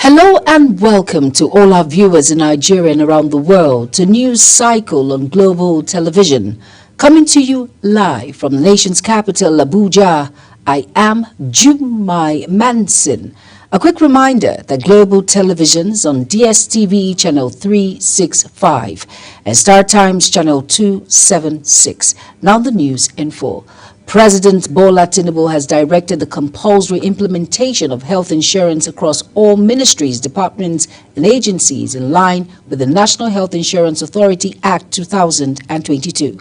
Hello and welcome to all our viewers in Nigeria and around the world to News Cycle on Global Television. Coming to you live from the nation's capital, Abuja, I am Jumai Manson. A quick reminder that Global Television is on DSTV channel 365 and Star Times channel 276. Now the news in full. President Bola Tinubu has directed the compulsory implementation of health insurance across all ministries, departments, and agencies in line with the National Health Insurance Authority Act 2022.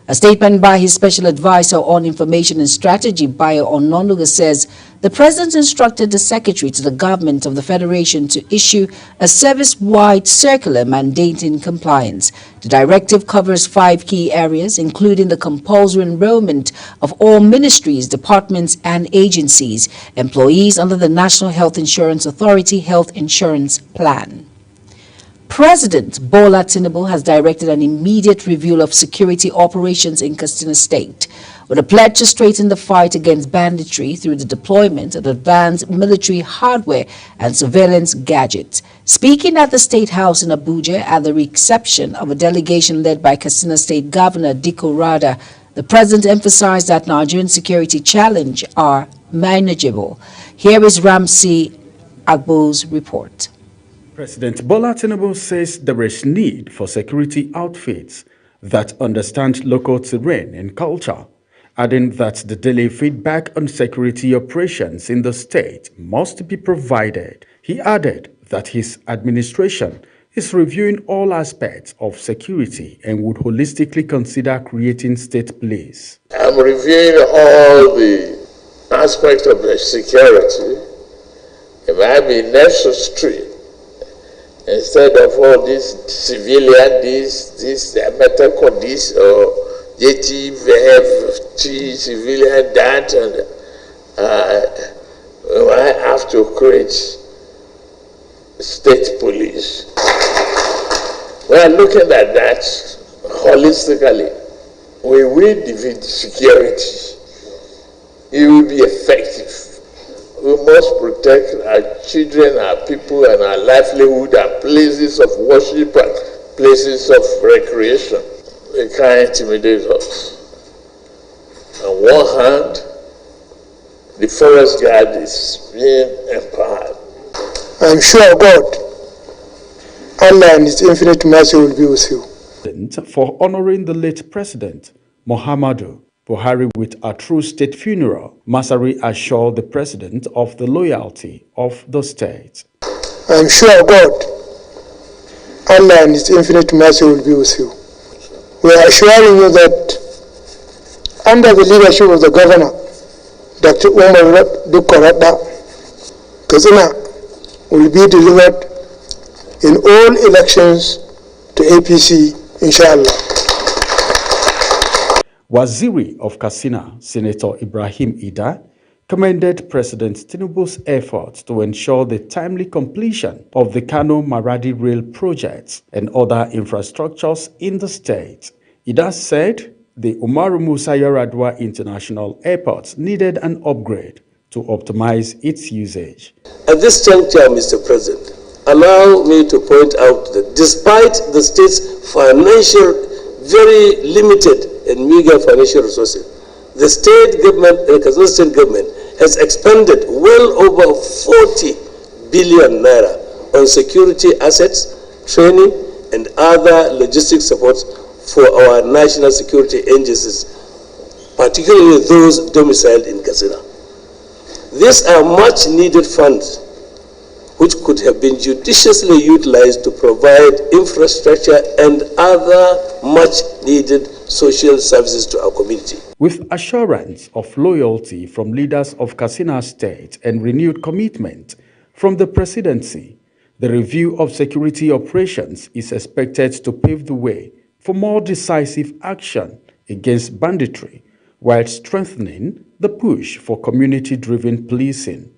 A statement by his special advisor on information and strategy, Bayo Ononuga, says the president instructed the secretary to the government of the federation to issue a service-wide circular mandating compliance. The directive covers 5 key areas, including the compulsory enrollment of all ministries, departments, and agencies, employees under the National Health Insurance Authority Health Insurance Plan. President Bola Tinubu has directed an immediate review of security operations in Katsina State, with a pledge to strengthen the fight against banditry through the deployment of advanced military hardware and surveillance gadgets. Speaking at the State House in Abuja at the reception of a delegation led by Katsina State Governor Dikko Rada, the president emphasized that Nigerian security challenges are manageable. Here is Ramsey Agbo's report. President Bola Tinubu says there is need for security outfits that understand local terrain and culture, adding that the daily feedback on security operations in the state must be provided. He added that his administration is reviewing all aspects of security and would holistically consider creating state police. I'm reviewing all the aspects of the security. It might be necessary, instead of all this civilian, this metaphor, this or JTVFT civilian, that, and I have to create state police. We are looking at that holistically. We will defeat security. It will be effective. We must protect our children, our people, and our livelihood, and places of worship and places of recreation. They can't intimidate us. On one hand, the forest guard is being empowered. I'm sure God, Allah and His infinite mercy will be with you. For honoring the late president, Muhammadu Buhari with a true state funeral, Masari assured the president of the loyalty of the state. I am sure God, Allah and His infinite mercy will be with you. We are assuring you that under the leadership of the governor, Dr. Umar Dikko Rada, Katsina will be delivered in all elections to APC, inshallah. Waziri of Katsina, Senator Ibrahim Ida, commended President Tinubu's efforts to ensure the timely completion of the Kano-Maradi rail projects and other infrastructures in the state. Ida said the Umaru Musa Yar'Adua International Airport needed an upgrade to optimize its usage. At this juncture, Mr. President, allow me to point out that despite the state's very limited and meager financial resources, the state government, the Katsina state government, has expended well over 40 billion naira on security assets, training, and other logistics supports for our national security agencies, particularly those domiciled in Katsina. These are much needed funds which could have been judiciously utilized to provide infrastructure and other much needed social services to our community. With assurance of loyalty from leaders of Katsina State and renewed commitment from the presidency, the review of security operations is expected to pave the way for more decisive action against banditry while strengthening the push for community-driven policing.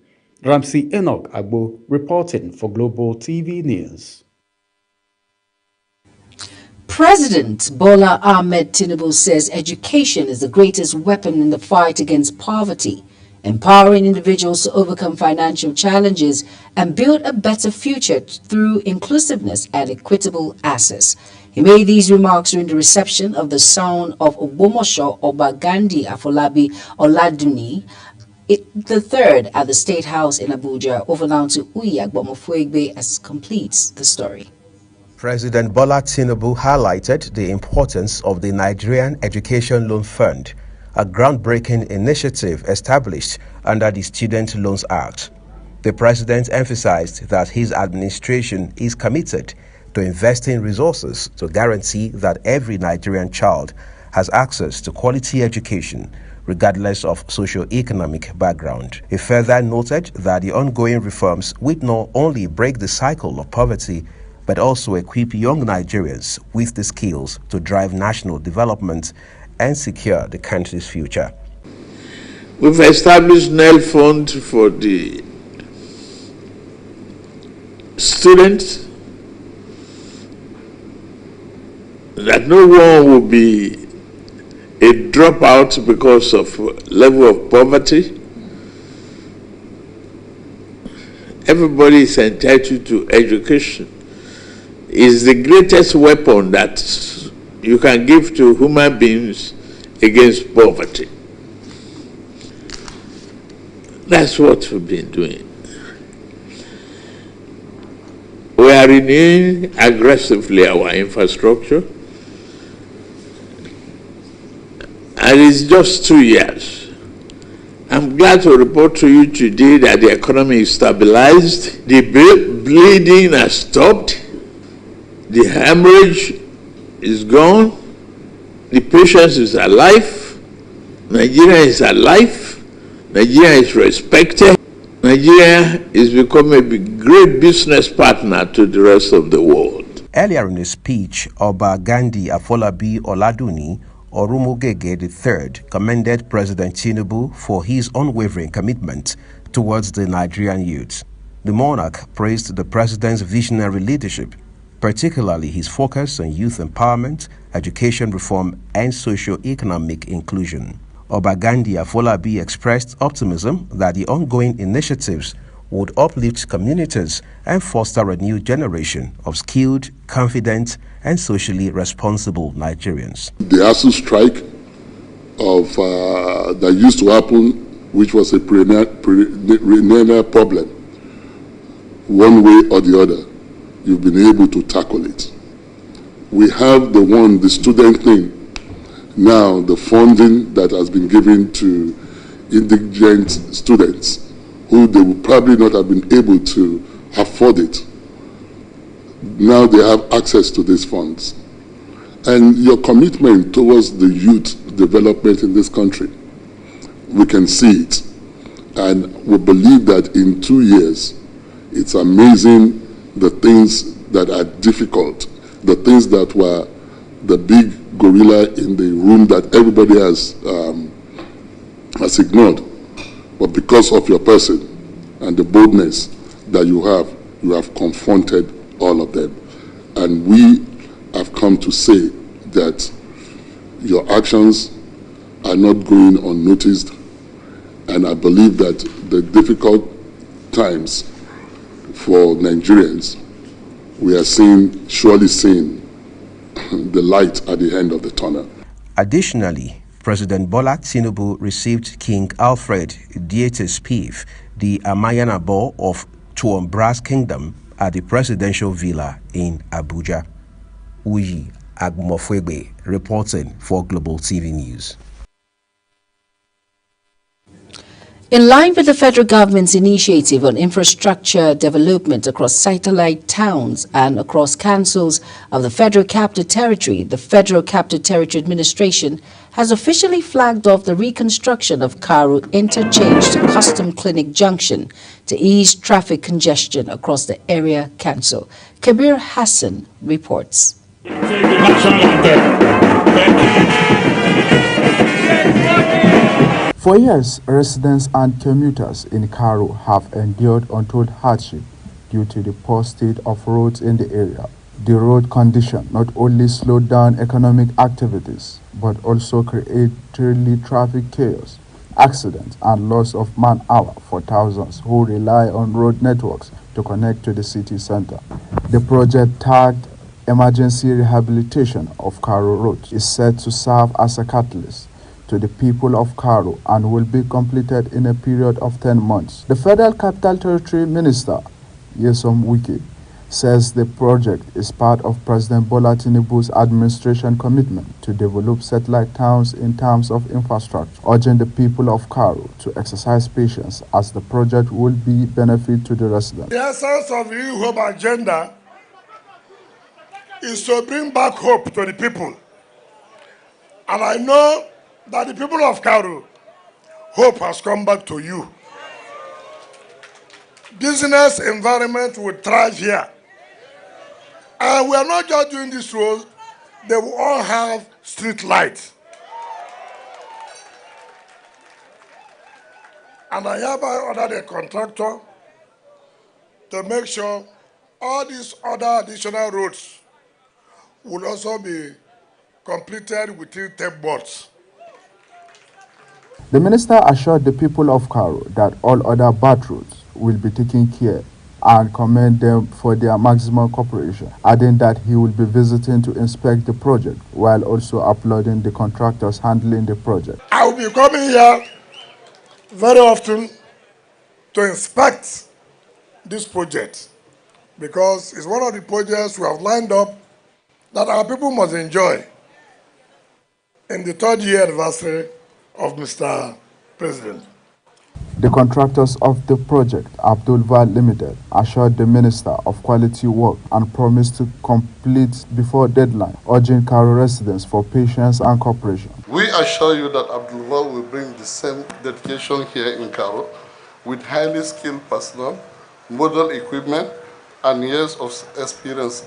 Ramsey Enoch Agbo reporting for Global TV News. President Bola Ahmed Tinubu says education is the greatest weapon in the fight against poverty empowering individuals to overcome financial challenges and build a better future through inclusiveness and equitable access. He made these remarks during the reception of the son of Ogbomosho Oba Gandhi Afolabi Oladuni the third at the State House in Abuja. Over now to Uyi Agbomofuegbe as completes the story. President Bola Tinubu highlighted the importance of the Nigerian Education Loan Fund, a groundbreaking initiative established under the Student Loans Act. The president emphasized that his administration is committed to investing resources to guarantee that every Nigerian child has access to quality education, regardless of socio-economic background. He further noted that the ongoing reforms would not only break the cycle of poverty, but also equip young Nigerians with the skills to drive national development and secure the country's future. We've established NEL Fund for the students, that no one will be a dropout because of level of poverty. Everybody is entitled to education. It's the greatest weapon that you can give to human beings against poverty. That's what we've been doing. We are renewing aggressively our infrastructure. And it's just 2 years. I'm glad to report to you today that the economy is stabilized, the bleeding has stopped, the hemorrhage is gone, the patient is alive, Nigeria is alive, Nigeria is respected, Nigeria is becoming a great business partner to the rest of the world. Earlier in his speech, Oba Gandhi Afolabi Oladuni Orumogege III commended President Tinubu for his unwavering commitment towards the Nigerian youth. The monarch praised the president's visionary leadership, particularly his focus on youth empowerment, education reform, and socio-economic inclusion. Oba Gandhi Afolabi expressed optimism that the ongoing initiatives would uplift communities and foster a new generation of skilled, confident, and socially responsible Nigerians. The ASU strike that used to happen, which was a perennial problem, one way or the other, you've been able to tackle it. We have the student thing. Now, the funding that has been given to indigent students who they would probably not have been able to afford it. Now they have access to these funds. And your commitment towards the youth development in this country, we can see it. And we believe that in 2 years, it's amazing the things that are difficult, the things that were the big gorilla in the room that everybody has ignored. But because of your person and the boldness that you have confronted all of them. And we have come to say that your actions are not going unnoticed. And I believe that the difficult times for Nigerians, we are surely seeing the light at the end of the tunnel. Additionally, President Bola Tinubu received King Alfred Dietes Piv, the Amayanabo of Tuombras Kingdom, at the presidential villa in Abuja. Uyi Agbomofuegbe reporting for Global TV News. In line with the federal government's initiative on infrastructure development across satellite towns and across councils of the Federal Capital Territory, the Federal Capital Territory Administration has officially flagged off the reconstruction of Karu Interchange to Custom Clinic Junction to ease traffic congestion across the area council. Kabir Hassan reports. For years, residents and commuters in Karu have endured untold hardship due to the poor state of roads in the area. The road condition not only slowed down economic activities, but also created traffic chaos accidents, and loss of man-hour for thousands who rely on road networks to connect to the city center. The project, tagged Emergency Rehabilitation of Karo Road, is set to serve as a catalyst to the people of Karo and will be completed in a period of 10 months. The Federal Capital Territory Minister, Nyesom Wike, says the project is part of President Bola Tinubu's administration commitment to develop satellite towns in terms of infrastructure, urging the people of Karo to exercise patience as the project will be benefit to the residents. The essence of the New Hope agenda is to bring back hope to the people. And I know that the people of Karo, hope has come back to you. Business environment will thrive here. And we are not just doing this road, they will all have street lights. And I hereby order the contractor to make sure all these other additional roads will also be completed within 10 months. The minister assured the people of Karo that all other bad roads will be taken care and commend them for their maximum cooperation, adding that he will be visiting to inspect the project while also applauding the contractors handling the project. I will be coming here very often to inspect this project because it's one of the projects we have lined up that our people must enjoy in the 3rd year anniversary of Mr. President. The contractors of the project, Abdul Val Limited, assured the minister of quality work and promised to complete before deadline, urging Karo residents for patience and cooperation. We assure you that Abdul Val will bring the same dedication here in Karo with highly skilled personnel, modern equipment, and years of experience.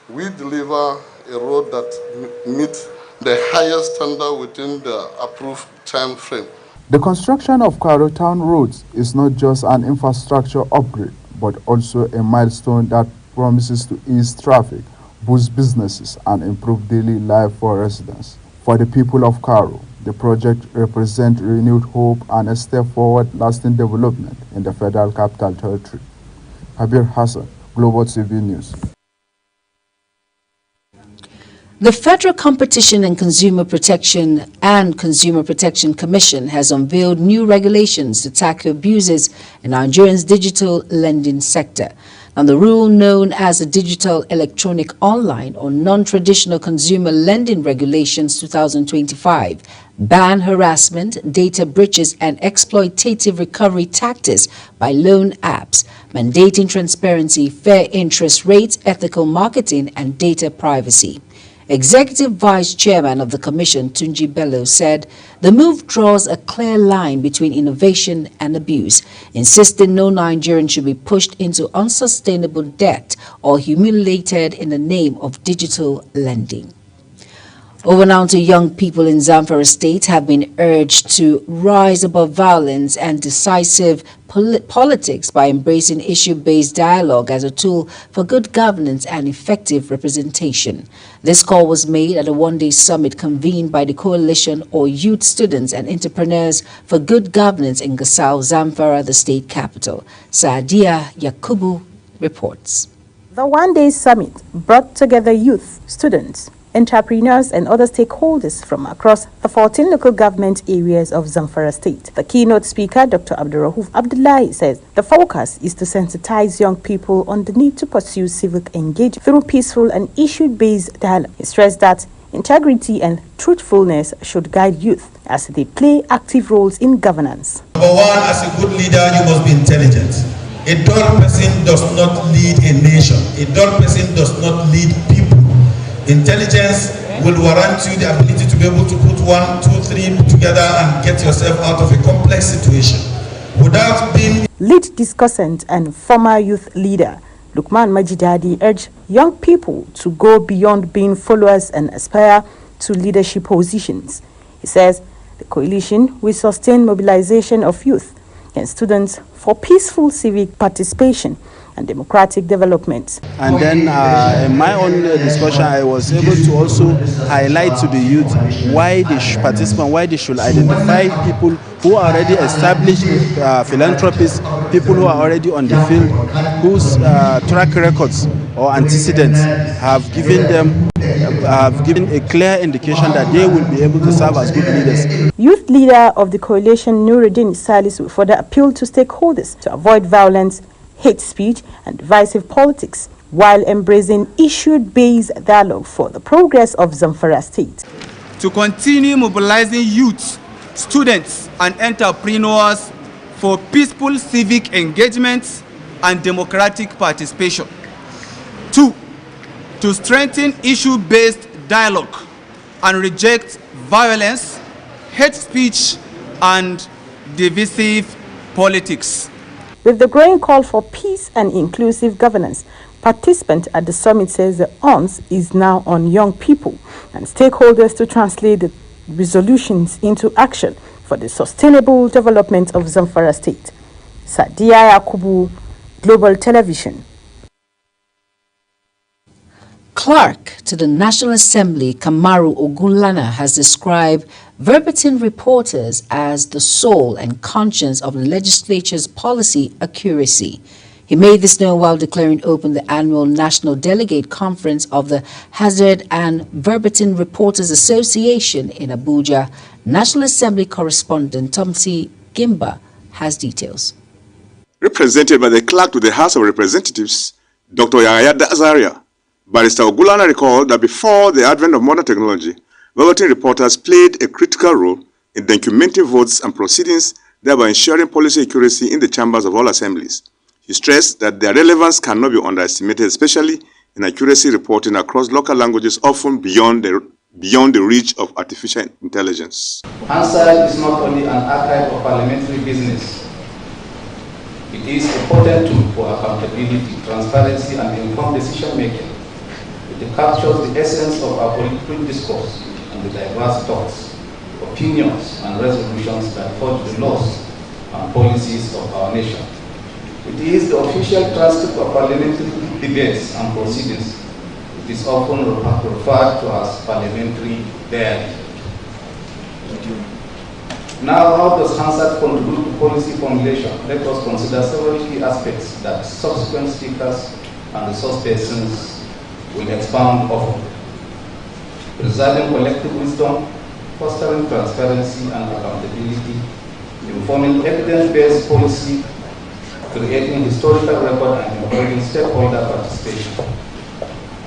We deliver a road that meets the highest standard within the approved time frame. The construction of Karo Town roads is not just an infrastructure upgrade, but also a milestone that promises to ease traffic, boost businesses, and improve daily life for residents. For the people of Karo, the project represents renewed hope and a step forward lasting development in the Federal Capital Territory. Habir Hassan, Global TV News. The Federal Competition and Consumer Protection Commission has unveiled new regulations to tackle abuses in Nigeria's digital lending sector. Now, the rule known as the Digital Electronic Online or Non-Traditional Consumer Lending Regulations 2025 ban harassment, data breaches, and exploitative recovery tactics by loan apps, mandating transparency, fair interest rates, ethical marketing, and data privacy. Executive Vice Chairman of the Commission, Tunji Bello, said the move draws a clear line between innovation and abuse, insisting no Nigerian should be pushed into unsustainable debt or humiliated in the name of digital lending. Over now to young people in Zamfara State have been urged to rise above violence and decisive politics by embracing issue-based dialogue as a tool for good governance and effective representation. This call was made at a one-day summit convened by the Coalition or Youth Students and Entrepreneurs for Good Governance in Gusau, Zamfara, the state capital. Saadia Yakubu reports. The one-day summit brought together youth, students, entrepreneurs and other stakeholders from across the 14 local government areas of Zamfara State. The keynote speaker, Dr. Abdurrahuf Abdullahi, says the focus is to sensitize young people on the need to pursue civic engagement through peaceful and issue-based dialogue. He stressed that integrity and truthfulness should guide youth as they play active roles in governance. Number one, as a good leader, you must be intelligent. A dull person does not lead a nation. A dull person does not lead people. Intelligence will warrant you the ability to be able to put 1, 2, 3 together and get yourself out of a complex situation without being... Lead discussant and former youth leader Lukman Majidadi urged young people to go beyond being followers and aspire to leadership positions. He says the coalition will sustain mobilization of youth and students for peaceful civic participation and democratic development. And then in my own discussion, I was able to also highlight to the youth why they should participate, why they should identify people who are already established philanthropists, people who are already on the field, whose track records or antecedents have given a clear indication that they will be able to serve as good leaders. Youth leader of the coalition, Nuruddin Salisu, further appealed to stakeholders to avoid violence, hate speech and divisive politics while embracing issue-based dialogue for the progress of Zamfara State. To continue mobilizing youth, students and entrepreneurs for peaceful civic engagement and democratic participation. 2. To strengthen issue-based dialogue and reject violence, hate speech and divisive politics. With the growing call for peace and inclusive governance, participants at the summit says the onus is now on young people and stakeholders to translate the resolutions into action for the sustainable development of Zamfara State. Sadia Yakubu, Global Television. Clerk to the National Assembly, Kamaru Ogunlana, has described verbatim reporters as the soul and conscience of the legislature's policy accuracy. He made this known while declaring open the annual National Delegate Conference of the Hazard and Verbatim Reporters Association in Abuja. National Assembly correspondent Tomsi Gimba has details. Represented by the clerk to the House of Representatives, Dr. Yahya Azaria, Barrister Ogunlana recalled that before the advent of modern technology, verbatim reporters played a critical role in documenting votes and proceedings, thereby ensuring policy accuracy in the chambers of all assemblies. He stressed that their relevance cannot be underestimated, especially in accuracy reporting across local languages, often beyond the reach of artificial intelligence. Hansard is not only an archive of parliamentary business. It is a potent tool for accountability, transparency, and informed decision-making. It captures the essence of our political discourse and the diverse thoughts, opinions, and resolutions that forge the laws and policies of our nation. It is the official transcript of parliamentary debates and proceedings. It is often referred to as parliamentary diary. Now, how does Hansard contribute to policy formulation? Let us consider several key aspects that subsequent speakers and resource persons will expound upon. Preserving collective wisdom, fostering transparency and accountability, informing evidence-based policy, creating historical record and encouraging stakeholder participation.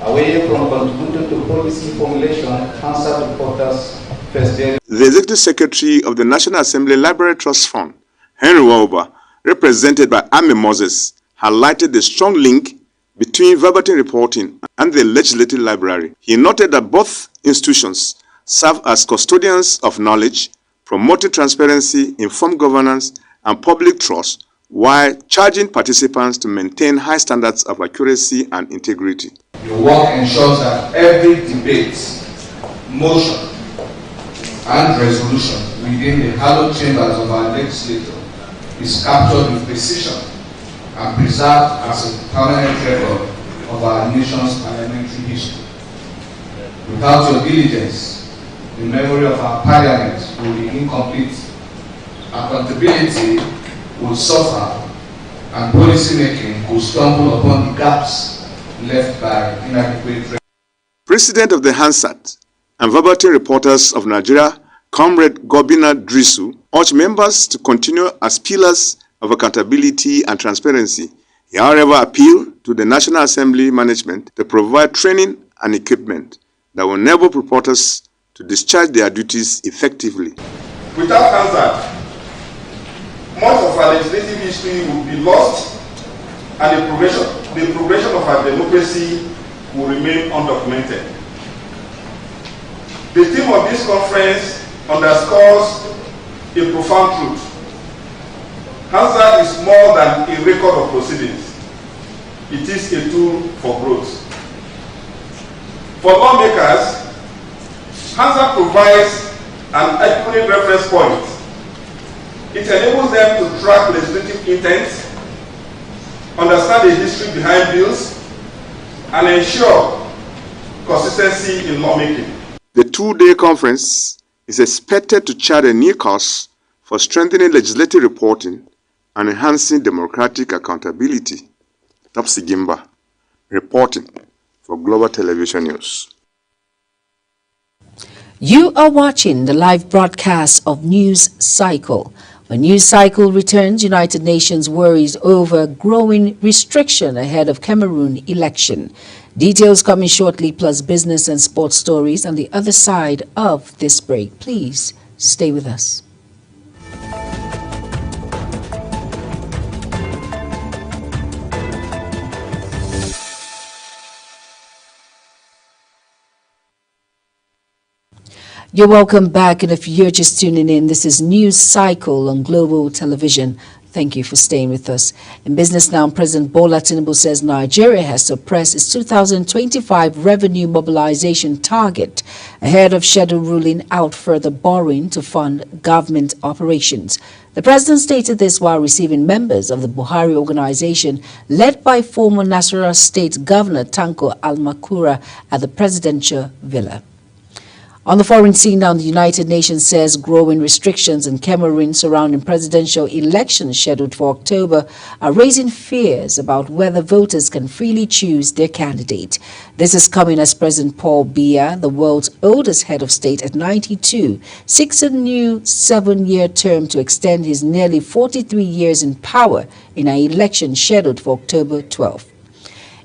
Away from contributing to policy formulation, Hansard reporters face their... The Executive Secretary of the National Assembly Library Trust Fund, Henry Wauba, represented by Amy Moses, highlighted the strong link between verbatim reporting and the Legislative Library. He noted that both institutions serve as custodians of knowledge, promoting transparency, informed governance, and public trust, while charging participants to maintain high standards of accuracy and integrity. Your work ensures that every debate, motion, and resolution within the hallowed chambers of our legislature is captured with precision and preserved as a permanent record of our nation's parliamentary history. Without your diligence, the memory of our parliament will be incomplete, accountability will suffer, and policy making will stumble upon the gaps left by inadequate. President of the Hansard and Verbatim Reporters of Nigeria, Comrade Gobina Drisu, urged members to continue as pillars of accountability and transparency. He, however, appealed to the National Assembly management to provide training and equipment that will enable reporters to discharge their duties effectively. Without Hansard, much of our legislative history will be lost, and the progression of our democracy will remain undocumented. The theme of this conference underscores a profound truth. Hansard is more than a record of proceedings. It is a tool for growth. For lawmakers, Hansard provides an accurate reference point It enables them to track legislative intent, understand the history behind bills, and ensure consistency in lawmaking. The two-day conference is expected to chart a new course for strengthening legislative reporting and enhancing democratic accountability. Topsy Gimba, reporting for Global Television News. You are watching the live broadcast of News Cycle. When News Cycle returns, United Nations worries over growing restriction ahead of Cameroon election. Details coming shortly, plus business and sports stories on the other side of this break. Please stay with us. You're welcome back, and if you're just tuning in, this is News Cycle on Global Television. Thank you for staying with us. In Business Now, President Bola Tinubu says Nigeria has suppressed its 2025 revenue mobilization target ahead of schedule, ruling out further borrowing to fund government operations. The president stated this while receiving members of the Buhari organization led by former Nasarawa State Governor Tanko Almakura at the presidential villa. On the foreign scene now, the United Nations says growing restrictions in Cameroon surrounding presidential elections scheduled for October are raising fears about whether voters can freely choose their candidate. This is coming as President Paul Biya, the world's oldest head of state at 92, seeks a new 7-year term to extend his nearly 43 years in power in an election scheduled for October 12.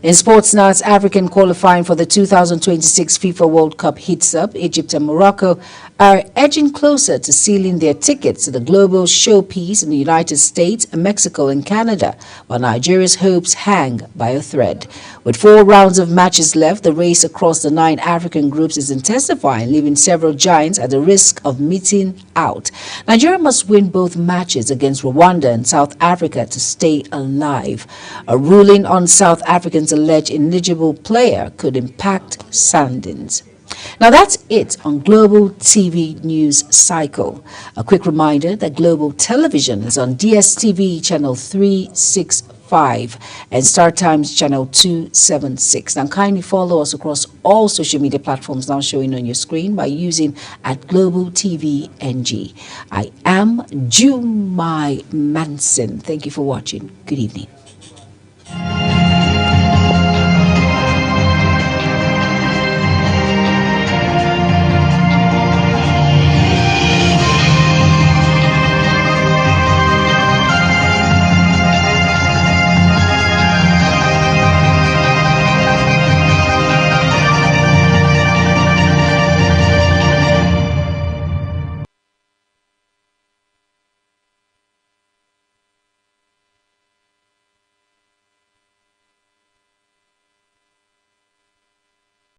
In sports now, as African qualifying for the 2026 FIFA World Cup heats up, Egypt and Morocco are edging closer to sealing their tickets to the global showpiece in the United States, Mexico and Canada, while Nigeria's hopes hang by a thread. With 4 rounds of matches left, the race across the 9 African groups is intensifying, leaving several giants at the risk of meeting out. Nigeria must win both matches against Rwanda and South Africa to stay alive. A ruling on South Africans' alleged ineligible player could impact standings. Now that's it on Global TV News Cycle. A quick reminder that Global Television is on DSTV channel 365 and StarTimes channel 276. Now kindly follow us across all social media platforms now showing on your screen by using @GlobalTVNG. I am Jumai Manson. Thank you for watching. Good evening.